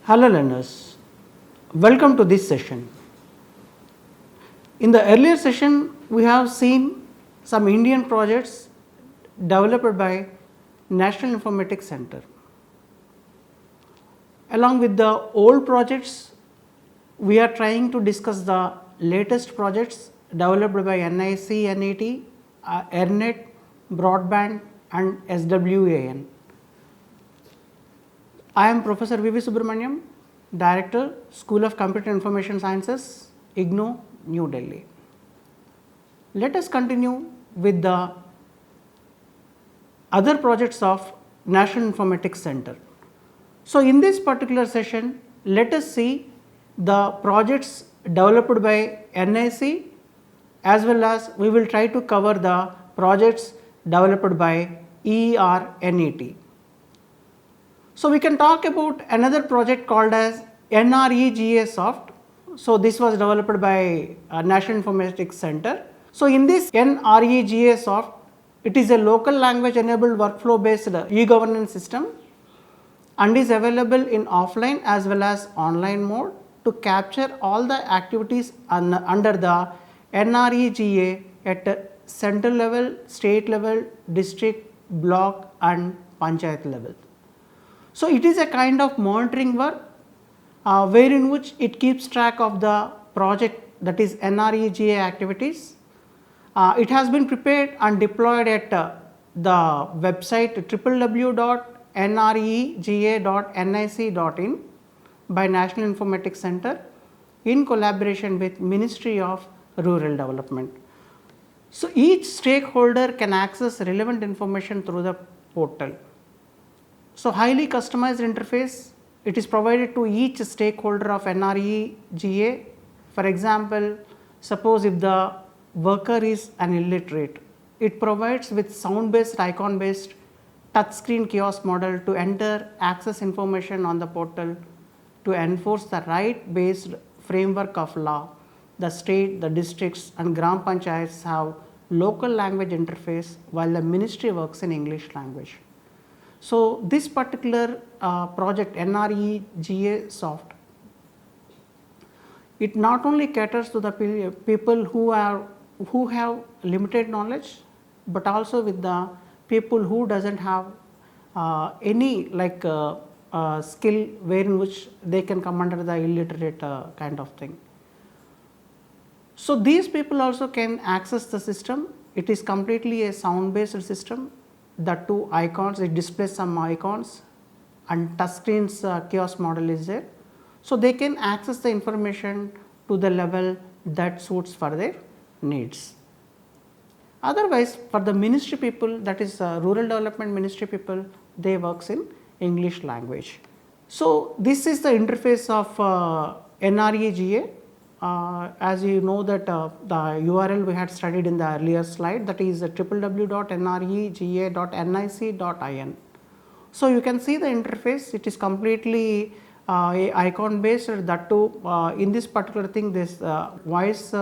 Hello learners, welcome to this session. In the earlier session, we have seen some Indian projects developed by National Informatics Center. Along with the old projects, we are trying to discuss the latest projects developed by NIC, NET, ERNET, Broadband and SWAN. I am Professor V. V. Subramaniam, Director, School of Computer Information Sciences, IGNOU, New Delhi. Let us continue with the other projects of National Informatics Center. So, in this particular session, let us see the projects developed by NIC as well as we will try to cover the projects developed by ERNET. So, we can talk about another project called as NREGA Soft. So, this was developed by National Informatics Center. So, in this NREGA Soft, it is a local language enabled workflow based e-governance system and is available in offline as well as online mode to capture all the activities under the NREGA at central level, state level, district, block and panchayat level. So, it is a kind of monitoring work wherein which it keeps track of the project, that is NREGA activities. It has been prepared and deployed at the website www.nrega.nic.in by National Informatics Center in collaboration with Ministry of Rural Development. So, each stakeholder can access relevant information through the portal. So, highly customized interface, it is provided to each stakeholder of NREGA. For example, suppose if the worker is an illiterate, it provides with sound based, icon based touchscreen kiosk model to enter, access information on the portal to enforce the right based framework of law. The state, the districts and gram panchayats have local language interface while the ministry works in English language. So, this particular project NREGA Soft, it not only caters to the people who have limited knowledge, but also with the people who doesn't have any skill wherein which they can come under the illiterate kind of thing. So, these people also can access the system. It is completely a sound based system. The two icons, it displays some icons and touchscreens kiosk model is there. So, they can access the information to the level that suits for their needs. Otherwise, for the ministry people, that is rural development ministry people, they works in English language. So, this is the interface of NREGA. As you know that the URL we had studied in the earlier slide, that is www.nrega.nic.in. So, you can see the interface, it is completely icon based, that too in this particular thing this voice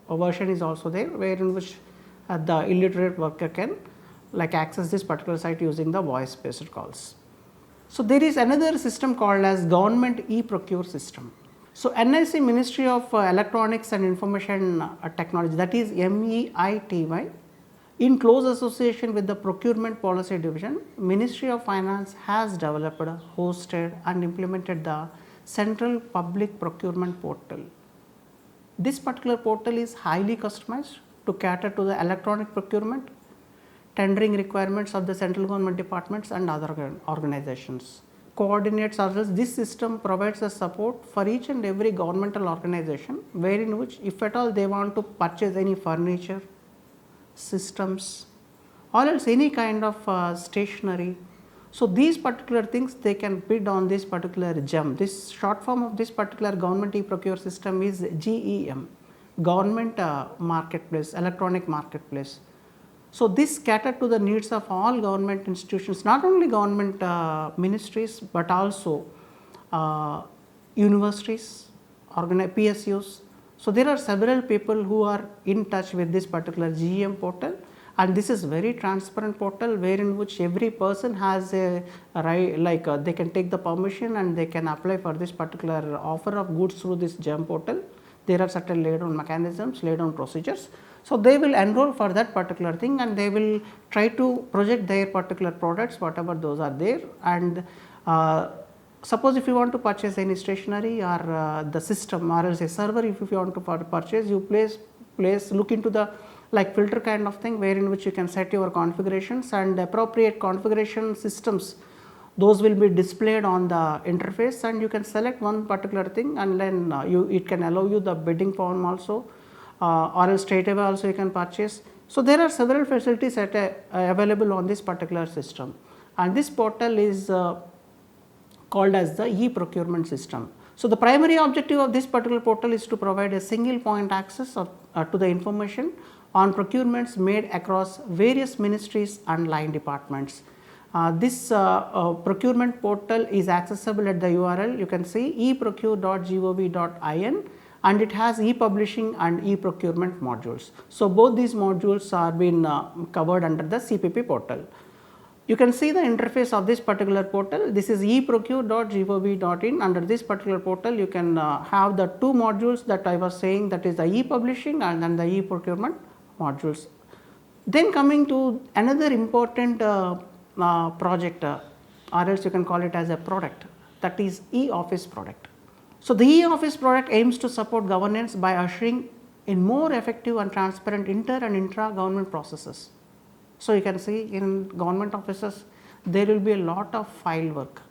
version is also there, wherein which the illiterate worker can access this particular site using the voice based calls. So, there is another system called as Government e-Procure system. So, NIC Ministry of Electronics and Information Technology, that is MEITY, in close association with the Procurement Policy Division, Ministry of Finance has developed, hosted and implemented the Central Public Procurement Portal. This particular portal is highly customized to cater to the electronic procurement, tendering requirements of the central government departments and other organizations. Coordinates ourselves. This system provides a support for each and every governmental organization, wherein which if at all they want to purchase any furniture, systems or else any kind of stationery. So, these particular things they can bid on this particular GEM. This short form of this particular government e-procure system is GEM, Government Marketplace, Electronic Marketplace. So, this cater to the needs of all government institutions, not only government ministries, but also universities, PSUs. So, there are several people who are in touch with this particular GEM portal and this is very transparent portal wherein which every person has a right, like they can take the permission and they can apply for this particular offer of goods through this GEM portal. There are certain laid down mechanisms, laid down procedures. So, they will enroll for that particular thing and they will try to project their particular products whatever those are there. And suppose if you want to purchase any stationery or the system or else a server, if you want to purchase, you look into the like filter kind of thing wherein which you can set your configurations and appropriate configuration systems, those will be displayed on the interface and you can select one particular thing and then it can allow you the bidding form also or else straight away also you can purchase. So, there are several facilities available on this particular system, and this portal is called as the e-procurement system. So, the primary objective of this particular portal is to provide a single point access to the information on procurements made across various ministries and line departments. This procurement portal is accessible at the URL, you can see eprocure.gov.in, and it has e-publishing and e-procurement modules. So, both these modules are being covered under the CPP portal. You can see the interface of this particular portal. This is eprocure.gov.in. Under this particular portal, you can have the two modules that I was saying, that is the e-publishing and then the e-procurement modules. Then coming to another important project or else you can call it as a product, that is e-office product. So, the e-office product aims to support governance by ushering in more effective and transparent inter and intra government processes. So, you can see in government offices there will be a lot of file work.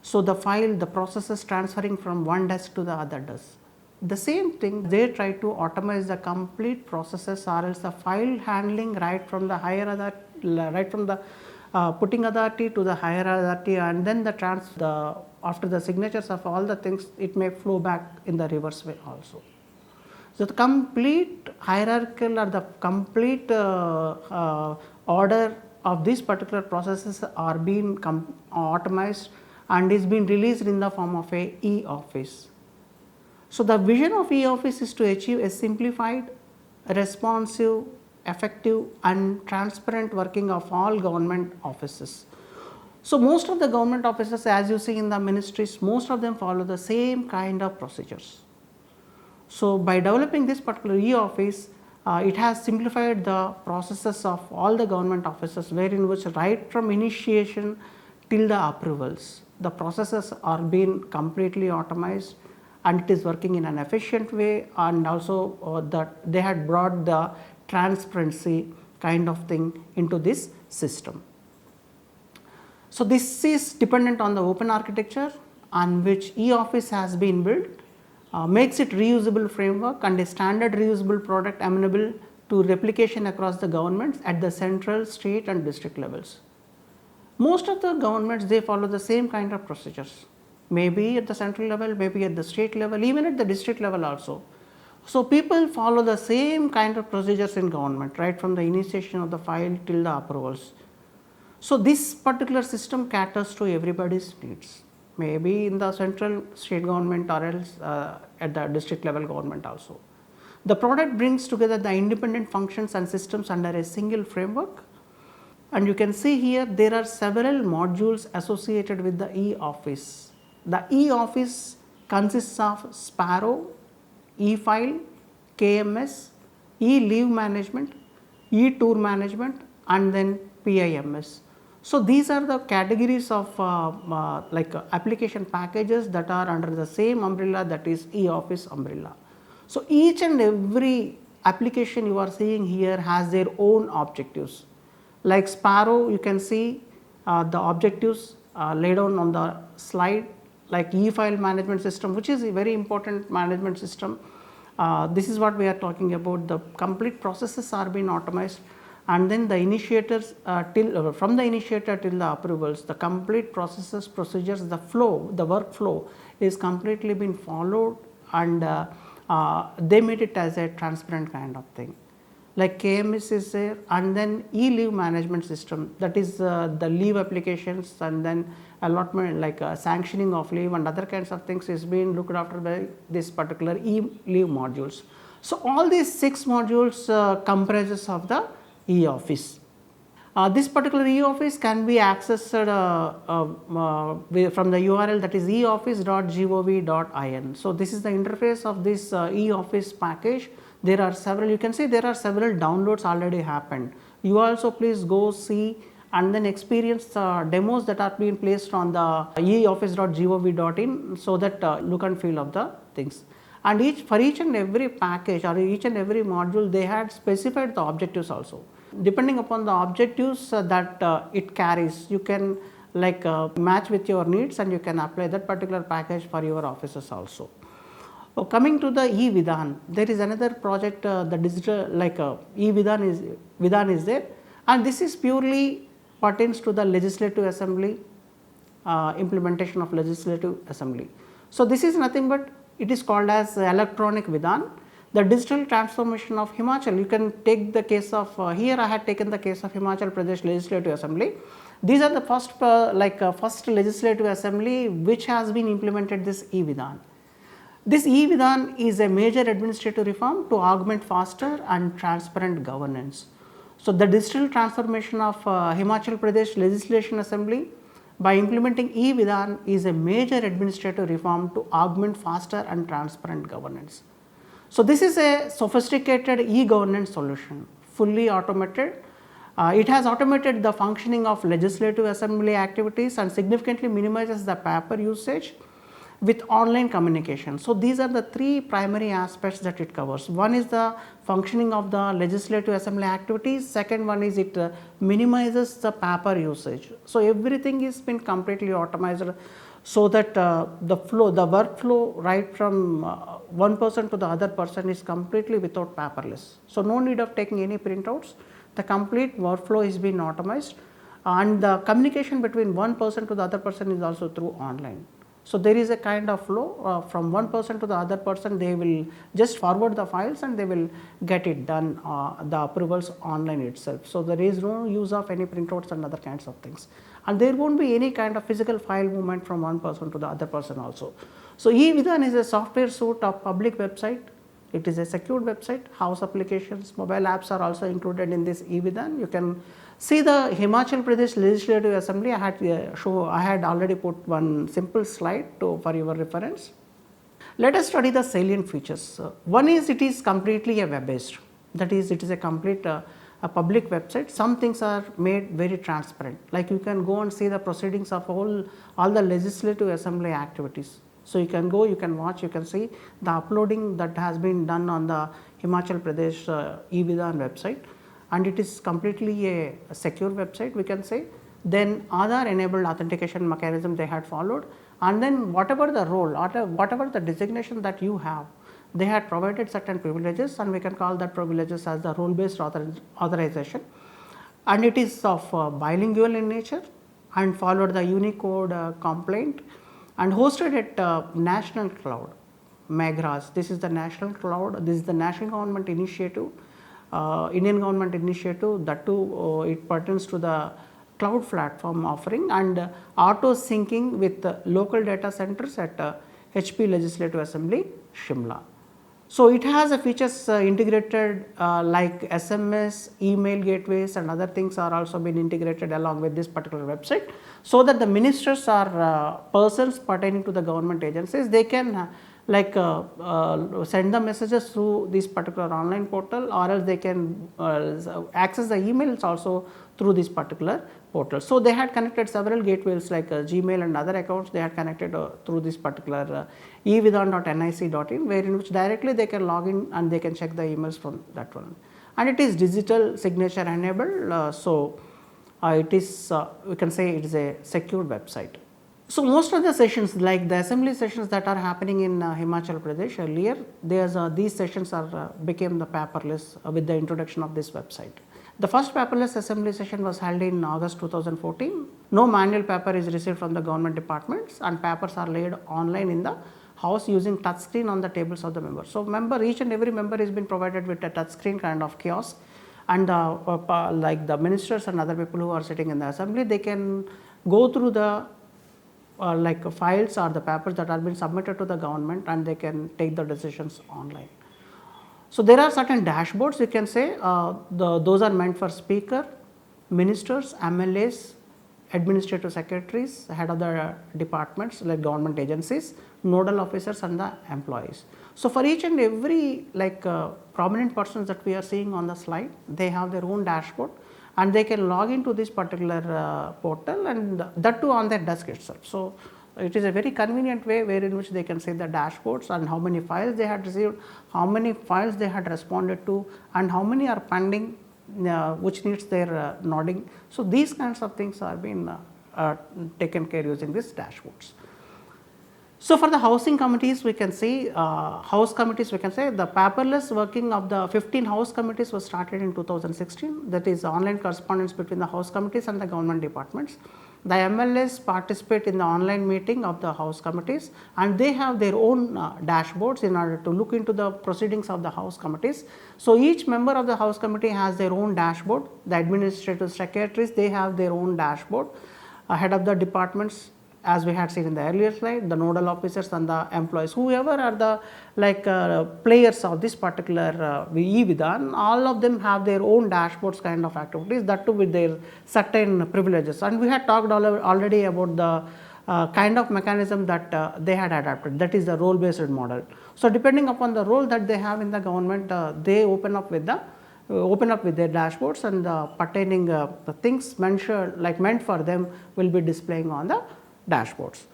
So, the processes transferring from one desk to the other desk. The same thing, they try to automate the complete processes or else the file handling right from the higher authority, right from the putting authority to the higher authority, and then after the signatures of all the things, it may flow back in the reverse way also. So, the complete hierarchical or the complete order of these particular processes are being automized and is being released in the form of a e-office. So, the vision of e-office is to achieve a simplified, responsive, effective and transparent working of all government offices. So, most of the government offices, as you see in the ministries, most of them follow the same kind of procedures. So, by developing this particular e-office, it has simplified the processes of all the government offices, wherein which right from initiation till the approvals, the processes are being completely automized and it is working in an efficient way, and also that they had brought the transparency kind of thing into this system. So, this is dependent on the open architecture on which e-office has been built, makes it reusable framework and a standard reusable product amenable to replication across the governments at the central, state and district levels. Most of the governments, they follow the same kind of procedures, maybe at the central level, maybe at the state level, even at the district level also. So, people follow the same kind of procedures in government, right from the initiation of the file till the approvals. So, this particular system caters to everybody's needs, maybe in the central state government or else at the district level government also. The product brings together the independent functions and systems under a single framework, and you can see here there are several modules associated with the e-office. The e-office consists of Sparrow, e-file, KMS, e-leave management, e-tour management and then PIMS. So, these are the categories of application packages that are under the same umbrella, that is e-office umbrella. So, each and every application you are seeing here has their own objectives. Like Sparrow, you can see the objectives laid down on the slide, like e-file management system, which is a very important management system. This is what we are talking about. The complete processes are being automized, and then the initiators from the initiator till the approvals, the complete processes, procedures, the flow, the workflow is completely been followed, and they made it as a transparent kind of thing. Like KMS is there, and then e-leave management system, that is the leave applications and then allotment, like sanctioning of leave and other kinds of things is being looked after by this particular e-leave modules. So, all these 6 modules comprises of the e-office. This particular e-office can be accessed from the URL, that is eoffice.gov.in. So, this is the interface of this e-office package. There are several, you can see there are several downloads already happened. You also please go see and then experience demos that are being placed on the eoffice.gov.in, so that look and feel of the things. And for each and every package or each and every module, they had specified the objectives also. Depending upon the objectives that it carries, you can match with your needs and you can apply that particular package for your offices also. Coming to the e-Vidhan, there is another project, the digital e-Vidhan is there, and this is purely pertains to the legislative assembly, implementation of legislative assembly. So, this is nothing but it is called as electronic Vidhan. The digital transformation of Himachal, you can take the case of here I had taken the case of Himachal Pradesh Legislative Assembly. These are the first first legislative assembly which has been implemented this e-Vidhan. This e-Vidhan is a major administrative reform to augment faster and transparent governance. So, the digital transformation of Himachal Pradesh Legislation Assembly by implementing e-Vidhan is a major administrative reform to augment faster and transparent governance. So, this is a sophisticated e-governance solution, fully automated. It has automated the functioning of legislative assembly activities and significantly minimizes the paper usage with online communication. So, these are the three primary aspects that it covers. One is the functioning of the legislative assembly activities, second one is it minimizes the paper usage. So, everything is been completely automated, so that the workflow right from one person to the other person is completely without paperless. So, no need of taking any printouts, the complete workflow is being automated, and the communication between one person to the other person is also through online. So, there is a kind of flow from one person to the other person, they will just forward the files and they will get it done, the approvals online itself. So, there is no use of any printouts and other kinds of things, and there won't be any kind of physical file movement from one person to the other person also. So, e-Vidhan is a software suite of public website. It is a secured website, house applications, mobile apps are also included in this e-Vidhan. You can see the Himachal Pradesh Legislative Assembly. I had already put one simple slide for your reference. Let us study the salient features. One is it is completely a web based, that is it is a complete a public website. Some things are made very transparent, like you can go and see the proceedings of all the legislative assembly activities. So, you can go, you can watch, you can see the uploading that has been done on the Himachal Pradesh e-Vidhan website, and it is completely a secure website, we can say. Then Aadhaar enabled authentication mechanism they had followed, and then whatever the role, whatever the designation that you have, they had provided certain privileges, and we can call that privileges as the role based authorization, and it is of bilingual in nature and followed the Unicode complaint and hosted at national cloud, MEGRAS. This is the national cloud, this is the national government initiative, Indian government initiative, that too it pertains to the cloud platform offering and auto syncing with local data centers at HP Legislative Assembly, Shimla. So, it has a features integrated like SMS, email gateways and other things are also been integrated along with this particular website, so that the ministers or persons pertaining to the government agencies, they can send the messages through this particular online portal, or else they can access the emails also through this particular portal. So, they had connected several gateways like Gmail and other accounts, they had connected through this particular evidhan.nic.in, wherein which directly they can log in and they can check the emails from that one. And it is digital signature enabled, so it is we can say it is a secure website. So, most of the sessions like the assembly sessions that are happening in Himachal Pradesh earlier, these sessions are became the paperless with the introduction of this website. The first paperless assembly session was held in August 2014. No manual paper is received from the government departments and papers are laid online in the house using touch screen on the tables of the members. So, each and every member has been provided with a touch screen kind of kiosk, and like the ministers and other people who are sitting in the assembly, they can go through the files or the papers that are being submitted to the government and they can take the decisions online. So there are certain dashboards you can say, those are meant for speaker, ministers, MLAs, administrative secretaries, head of the departments like government agencies, nodal officers and the employees. So for each and every prominent persons that we are seeing on the slide, they have their own dashboard and they can log into this particular portal, and that too on their desk itself. So it is a very convenient way wherein which they can see the dashboards and how many files they had received, how many files they had responded to, and how many are pending which needs their nodding. So these kinds of things are being taken care using these dashboards. So for the housing committees, we can see house committees, we can say the paperless working of the 15 house committees was started in 2016. That is online correspondence between the house committees and the government departments. The MLAs participate in the online meeting of the house committees, and they have their own dashboards in order to look into the proceedings of the house committees. So each member of the house committee has their own dashboard. The administrative secretaries, they have their own dashboard. Head of the departments, as we had seen in the earlier slide, the nodal officers and the employees, whoever are the players of this particular e-Vidhan, all of them have their own dashboards kind of activities, that too with their certain privileges. And we had talked already about the kind of mechanism that they had adapted, that is the role based model. So depending upon the role that they have in the government, they open up with their dashboards, and pertaining the things meant for them will be displaying on the dashboards.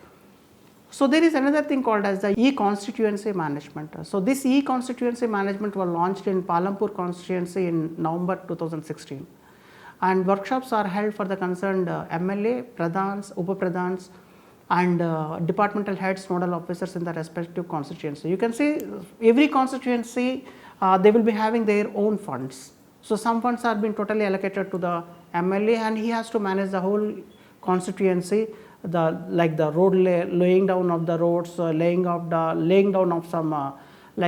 So there is another thing called as the e-constituency management. So this e-constituency management was launched in Palampur constituency in November 2016, and workshops are held for the concerned MLA, Pradhans, Upa-Pradhans and departmental heads, nodal officers in the respective constituency. You can see every constituency they will be having their own funds. So some funds are being totally allocated to the MLA, and he has to manage the whole constituency, the road laying down of the roads, laying down of some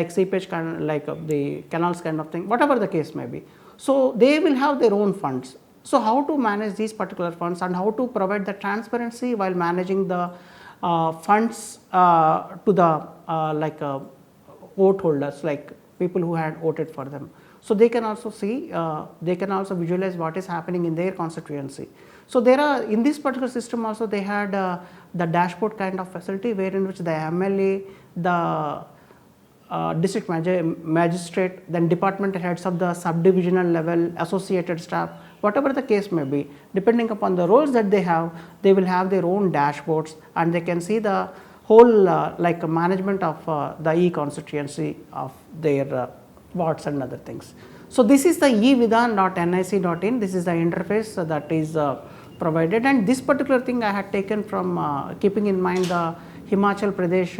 seepage the canals kind of thing, whatever the case may be. So they will have their own funds. So how to manage these particular funds and how to provide the transparency while managing the funds to the vote holders, like people who had voted for them. So they can also see, they can also visualize what is happening in their constituency. So there are, in this particular system also, they had the dashboard kind of facility, wherein which the MLA, the district magistrate, then department heads of the subdivisional level, associated staff, whatever the case may be, depending upon the roles that they have, they will have their own dashboards, and they can see the whole management of the e-constituency of their wards and other things. So this is the evidhan.nic.in. This is the interface that is provided, and this particular thing I had taken from keeping in mind the Himachal Pradesh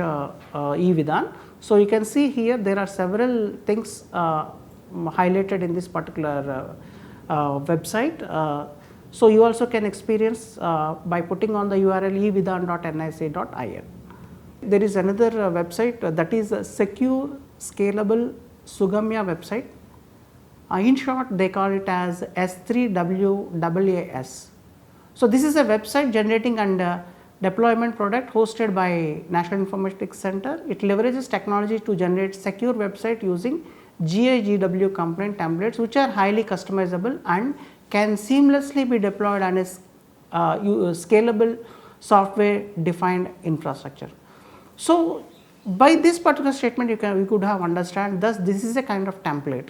eVidhan. So you can see here there are several things highlighted in this particular website. So you also can experience by putting on the URL evidhan.nic.in. There is another website that is a secure, scalable Sugamya website. In short, they call it as S3WAAS. So this is a website generating and deployment product hosted by National Informatics Center. It leverages technology to generate secure website using GIGW component templates, which are highly customizable and can seamlessly be deployed on a scalable software defined infrastructure. So by this particular statement, you could have understand, thus this is a kind of template.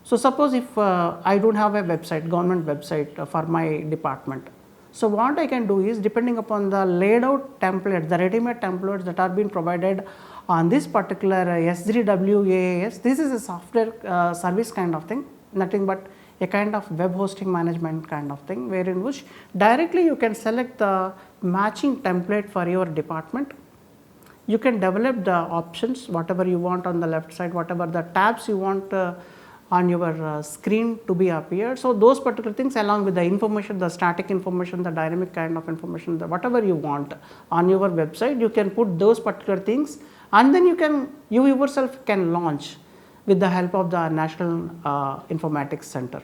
So suppose if I don't have a website, government website for my department. So what I can do is, depending upon the laid out templates, the ready-made templates that are being provided on this particular S3WAAS, this is a software service kind of thing, nothing but a kind of web hosting management kind of thing, wherein which directly you can select the matching template for your department. You can develop the options, whatever you want on the left side, whatever the tabs you want on your screen to be appeared. So those particular things, along with the information, the static information, the dynamic kind of information, whatever you want on your website, you can put those particular things, and then you yourself can launch with the help of the National Informatics Center.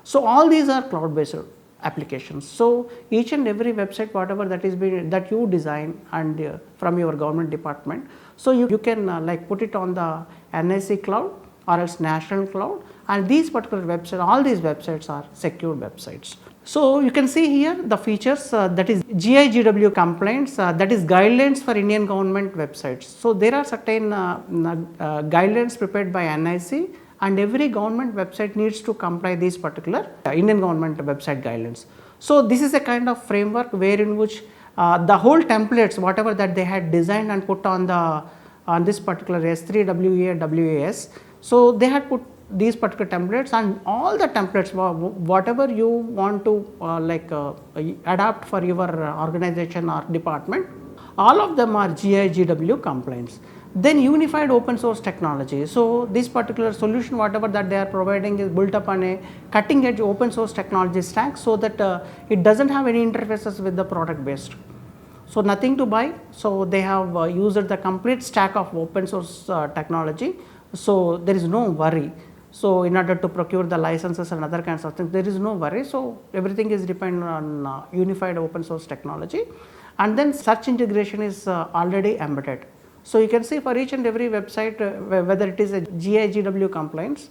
So all these are cloud based applications. So each and every website, whatever that is that you design and from your government department, so you can put it on the NIC cloud, or else national cloud, and these particular websites, all these websites are secure websites. So you can see here the features, that is GIGW compliance, that is guidelines for Indian government websites. So there are certain guidelines prepared by NIC, and every government website needs to comply these particular Indian government website guidelines. So this is a kind of framework wherein which the whole templates, whatever that they had designed and put on the on this particular S3 WA WAS. So they had put these particular templates, and all the templates whatever you want to adapt for your organization or department, all of them are GIGW compliance. Then unified open source technology. So this particular solution whatever that they are providing is built upon a cutting edge open source technology stack, so that it does not have any interfaces with the product based. So nothing to buy. So they have used the complete stack of open source technology. So there is no worry. So in order to procure the licenses and other kinds of things, there is no worry. So everything is dependent on unified open source technology, and then search integration is already embedded. So you can see for each and every website, whether it is a GIGW compliance,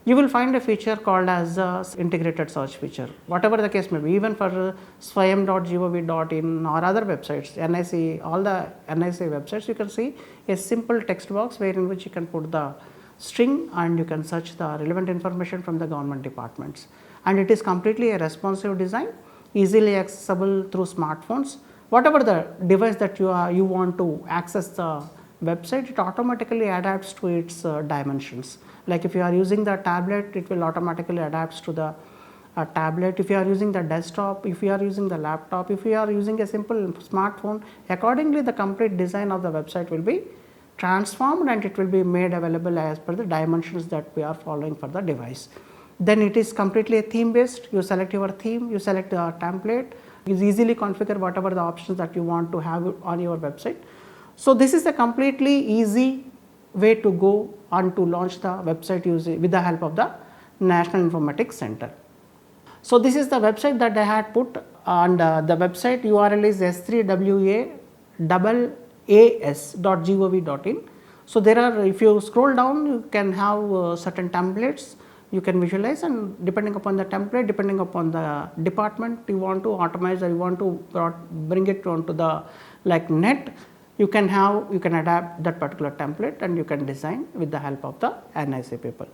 you will find a feature called as integrated search feature, whatever the case may be. Even for swayam.gov.in or other websites, NIC, all the NIC websites, you can see a simple text box wherein which you can put the string and you can search the relevant information from the government departments. And it is completely a responsive design, easily accessible through smartphones. Whatever the device that you want to access the website, it automatically adapts to its dimensions. Like if you are using the tablet, it will automatically adapt to the tablet. If you are using the desktop, if you are using the laptop, if you are using a simple smartphone, accordingly the complete design of the website will be transformed and it will be made available as per the dimensions that we are following for the device. Then it is completely a theme based. You select your theme, you select the template, you easily configure whatever the options that you want to have on your website. So this is a completely easy way to go and to launch the website using with the help of the National Informatics Center. So this is the website that I had put, and the website URL is s3was.gov.in. So there are, if you scroll down, you can have certain templates you can visualize, and depending upon the template, depending upon the department you want to optimize or you want to bring it onto the net, you can adapt that particular template and you can design with the help of the NIC people.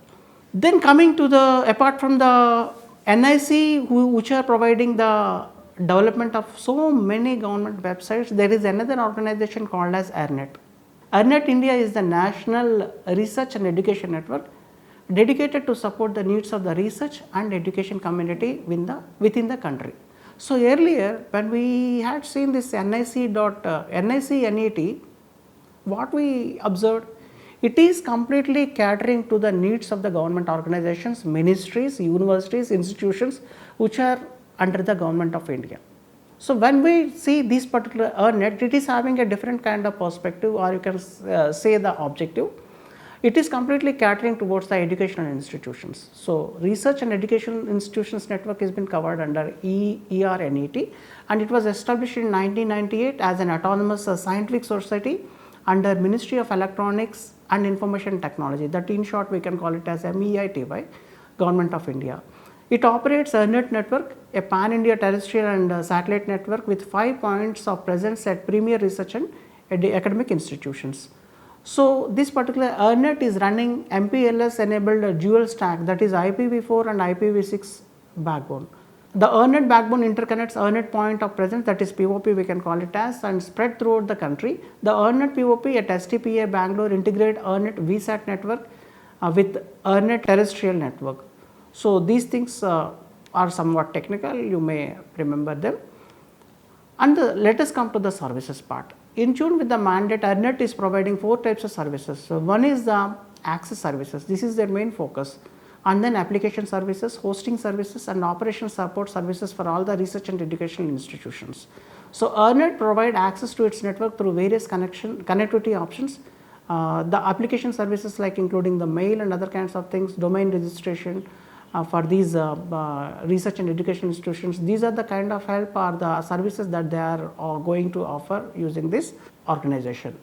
Then coming to the, apart from the NIC which are providing the development of so many government websites, there is another organization called as ERNET. ERNET India is the National Research and Education Network dedicated to support the needs of the research and education community within the country. So earlier when we had seen this NIC NET, what we observed, it is completely catering to the needs of the government organizations, ministries, universities, institutions which are under the government of India. So when we see this particular ERNET, it is having a different kind of perspective, or you can say the objective. It is completely catering towards the educational institutions. So research and educational institutions network has been covered under ERNET, and it was established in 1998 as an autonomous scientific society under Ministry of Electronics and Information Technology, that in short we can call it as MEITY, Government of India. It operates ERNET network, a pan-India terrestrial and satellite network with 5 points of presence at premier research and academic institutions. So this particular ERNET is running MPLS enabled dual stack, that is IPv4 and IPv6 backbone. The ERNET backbone interconnects ERNET point of presence, that is POP we can call it as, and spread throughout the country. The ERNET POP at STPA Bangalore integrate ERNET VSAT network with ERNET terrestrial network. So these things are somewhat technical, you may remember them. And let us come to the services part. In tune with the mandate, ERNET is providing 4 types of services. So one is the access services, this is their main focus, and then application services, hosting services, and operation support services for all the research and educational institutions. So ERNET provide access to its network through various connectivity options. The application services like including the mail and other kinds of things, domain registration for these research and education institutions, these are the kind of help or the services that they are going to offer using this organization.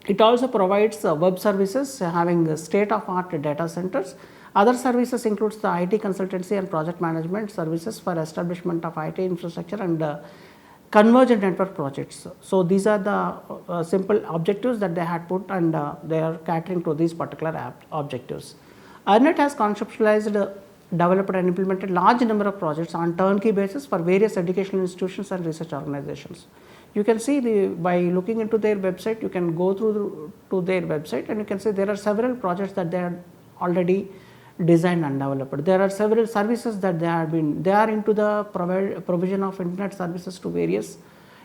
It also provides web services having state-of-art data centers. Other services includes the IT consultancy and project management services for establishment of IT infrastructure and convergent network projects. So these are the simple objectives that they had put, and they are catering to these particular objectives. EarNet has conceptualized, developed and implemented large number of projects on turnkey basis for various educational institutions and research organizations. You can see by looking into their website, you can go through to their website and you can see there are several projects that they are already designed and developed. There are several services that they are into the provision of internet services to various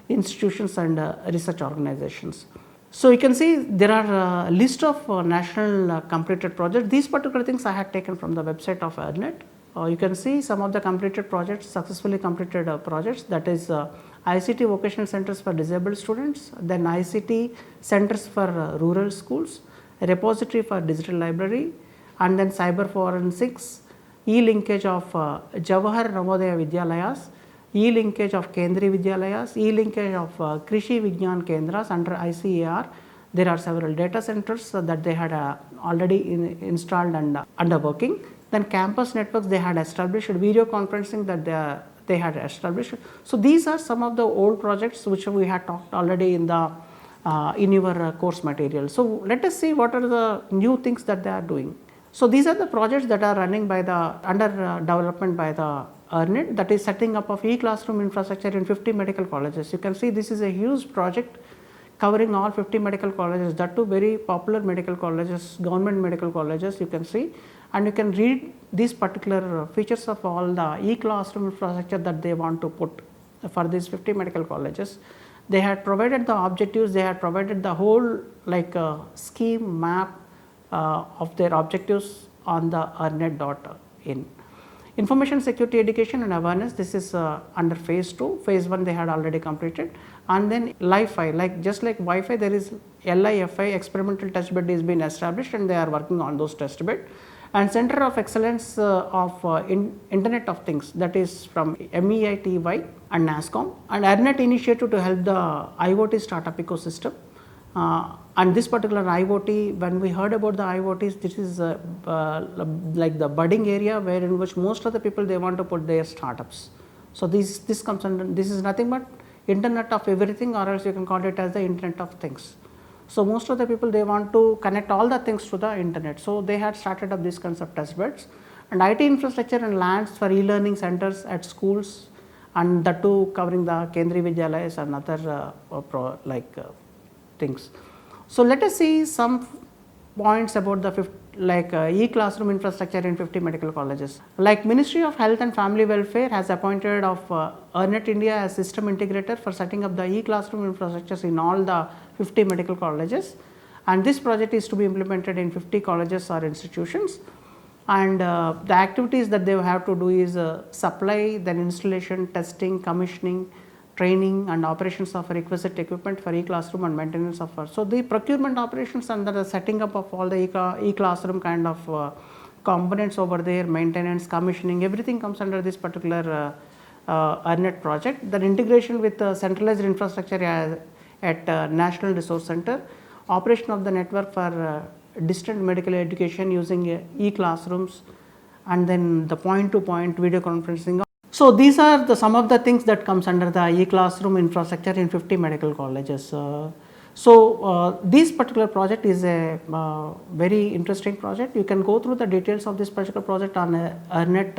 institutions and research organizations. So you can see there are a list of national completed projects. These particular things I had taken from the website of EarNet. You can see some of the completed projects, successfully completed projects, that is ICT vocational centers for disabled students, then ICT centers for rural schools, a repository for digital library, and then cyber forensics, e-linkage of Jawahar Navodaya Vidyalayas, e-linkage of Kendriya Vidyalayas, e-linkage of Krishi Vigyan Kendras under ICAR. There are several data centers that they had already installed and under working. Then campus networks they had established, video conferencing that they had established. So these are some of the old projects which we had talked already in the in your course material. So let us see what are the new things that they are doing. So these are the projects that are running by the under development by the EarNet, that is setting up of e-classroom infrastructure in 50 medical colleges. You can see this is a huge project covering all 50 medical colleges, that too very popular medical colleges, government medical colleges you can see, and you can read these particular features of all the e-classroom infrastructure that they want to put for these 50 medical colleges. They had provided the objectives, they had provided the whole like scheme map of their objectives on the EarNet.in. Information security education and awareness, this is under phase 2. Phase 1 they had already completed, and then LiFi, like just like Wi-Fi, there is LiFi experimental test bed is being established and they are working on those test bed. And Center of Excellence of Internet of Things, that is from MEITY and NASSCOM, and EarNet initiative to help the IoT startup ecosystem. And this particular IoT, when we heard about the IoTs, this is like the budding area where in which most of the people they want to put their startups. So this comes under, this is nothing but Internet of everything, or else you can call it as the Internet of Things. So most of the people they want to connect all the things to the internet. So they had started up this concept test beds and IT infrastructure and lands for e-learning centers at schools, and that too covering the Kendriya Vidyalayas and other things. So let us see some points about the e-classroom infrastructure in 50 medical colleges. Like Ministry of Health and Family Welfare has appointed of EarNet India as system integrator for setting up the e-classroom infrastructures in all the 50 medical colleges, and this project is to be implemented in 50 colleges or institutions. And the activities that they have to do is supply, then installation, testing, commissioning, training and operations of requisite equipment for e-classroom and maintenance of so the procurement operations and the setting up of all the e-classroom kind of components over there, maintenance, commissioning, everything comes under this particular EarNet project. The integration with centralized infrastructure at National Resource Center, operation of the network for distant medical education using e-classrooms, and then the point-to-point video conferencing. So these are some of the things that comes under the e-classroom infrastructure in 50 medical colleges. This particular project is a very interesting project. You can go through the details of this particular project on EarNet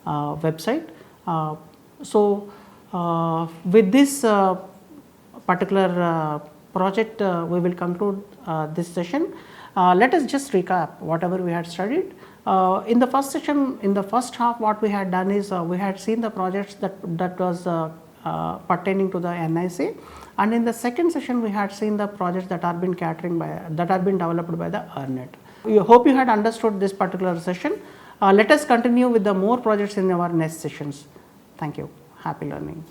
website. With this particular project, we will conclude this session. Let us just recap whatever we had studied. In the first session, in the first half, what we had done is we had seen the projects that was pertaining to the NIC, and in the second session we had seen the projects that are been developed by the EarNet. We hope you had understood this particular session. Let us continue with the more projects in our next sessions. Thank you. Happy learning.